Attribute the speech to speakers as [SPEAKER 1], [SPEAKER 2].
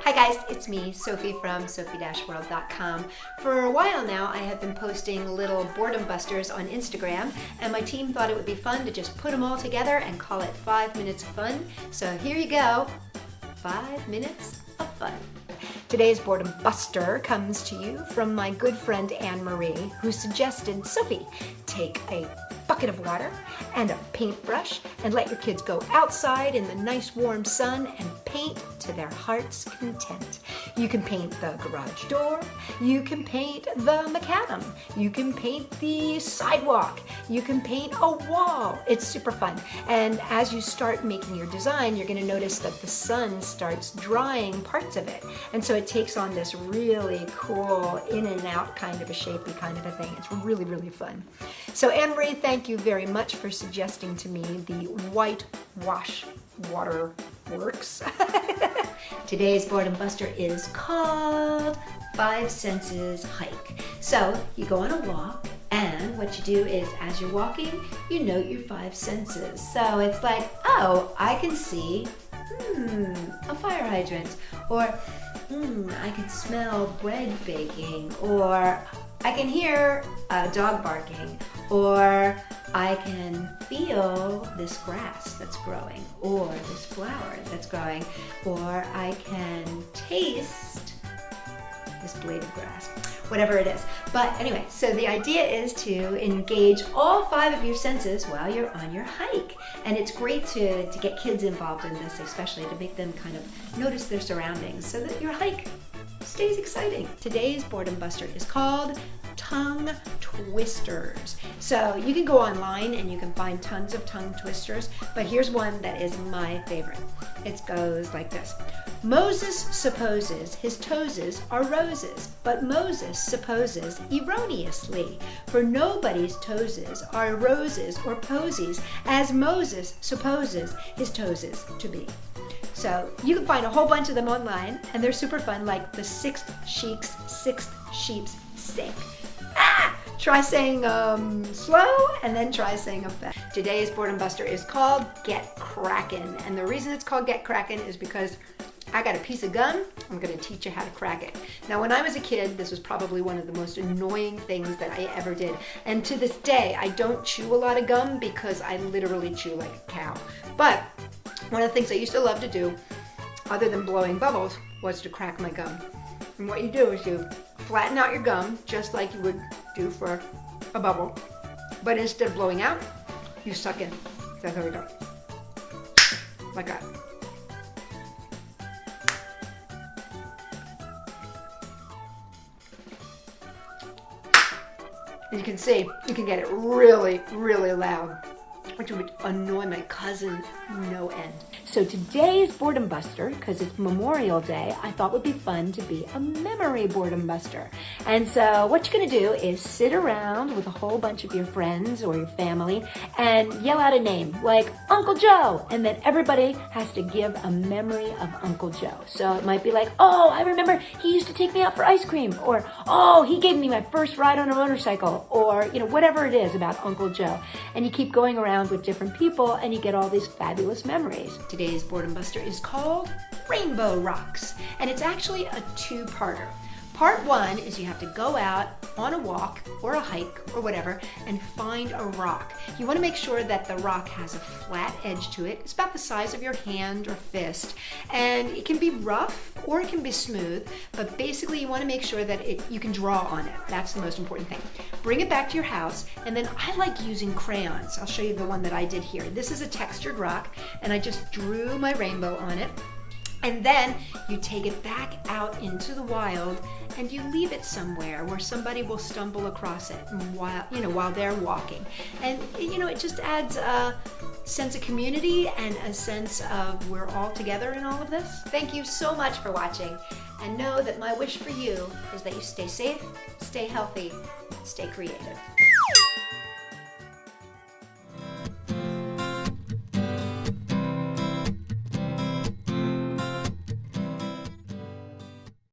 [SPEAKER 1] Hi guys, it's me, Sophie from Sophie-World.com. For a while now, I have been posting little boredom busters on Instagram, and my team thought it would be fun to just put them all together and call it 5 minutes of fun. So here you go, 5 minutes of fun. Today's boredom buster comes to you from my good friend Anne-Marie, who suggested, Sophie, take a bucket of water and a paintbrush and let your kids go outside in the nice warm sun and paint to their heart's content. You can paint the garage door, you can paint the macadam, you can paint the sidewalk, you can paint a wall. It's super fun. And as you start making your design, you're going to notice that the sun starts drying parts of it. And so it takes on this really cool in and out kind of a shapey kind of a thing. It's really, really fun. So Anne-Marie, thank you very much for suggesting to me the whitewash water works. Today's boredom buster is called 5 Senses Hike. So you go on a walk, and what you do is as you're walking, you note your 5 senses. So it's like, oh, I can see a fire hydrant, or I can smell bread baking, or I can hear a dog barking, or I can feel this grass that's growing, or this flower that's growing, or I can taste this blade of grass, whatever it is. But anyway, so the idea is to engage all 5 of your senses while you're on your hike. And it's great to get kids involved in this, especially to make them kind of notice their surroundings so that your hike stays exciting. Today's boredom buster is called tongue twisters. So you can go online and you can find tons of tongue twisters, but here's one that is my favorite. It goes like this. Moses supposes his toeses are roses, but Moses supposes erroneously, for nobody's toeses are roses or posies, as Moses supposes his toeses to be. So you can find a whole bunch of them online, and they're super fun, like the sixth sheep's sink. Try saying slow, and then try saying them fast. Today's boredom buster is called Get Crackin', and the reason it's called Get Crackin' is because I got a piece of gum. I'm going to teach you how to crack it. Now, when I was a kid, this was probably one of the most annoying things that I ever did. And to this day, I don't chew a lot of gum because I literally chew like a cow. But one of the things I used to love to do, other than blowing bubbles, was to crack my gum. And what you do is you flatten out your gum just like you would do for a bubble. But instead of blowing out, you suck in. That's how we go. Like that. As you can see, you can get it really, really loud, which would annoy my cousin no end. So today's boredom buster, because it's Memorial Day, I thought would be fun to be a memory boredom buster. And so what you're going to do is sit around with a whole bunch of your friends or your family and yell out a name like Uncle Joe, and then everybody has to give a memory of Uncle Joe. So it might be like, oh, I remember he used to take me out for ice cream, or oh, he gave me my first ride on a motorcycle, or whatever it is about Uncle Joe. And you keep going around with different people and you get all these fabulous memories. Today's boredom buster is called Rainbow Rocks, and it's actually a 2-parter. Part 1 is you have to go out on a walk or a hike or whatever and find a rock. You want to make sure that the rock has a flat edge to it. It's about the size of your hand or fist, and it can be rough or it can be smooth, but basically you want to make sure that you can draw on it. That's the most important thing. Bring it back to your house, and then I like using crayons. I'll show you the one that I did here. This is a textured rock, and I just drew my rainbow on it. And then you take it back out into the wild and you leave it somewhere where somebody will stumble across it while they're walking. And it just adds a sense of community and a sense of we're all together in all of this. Thank you so much for watching, and know that my wish for you is that you stay safe, stay healthy, stay creative.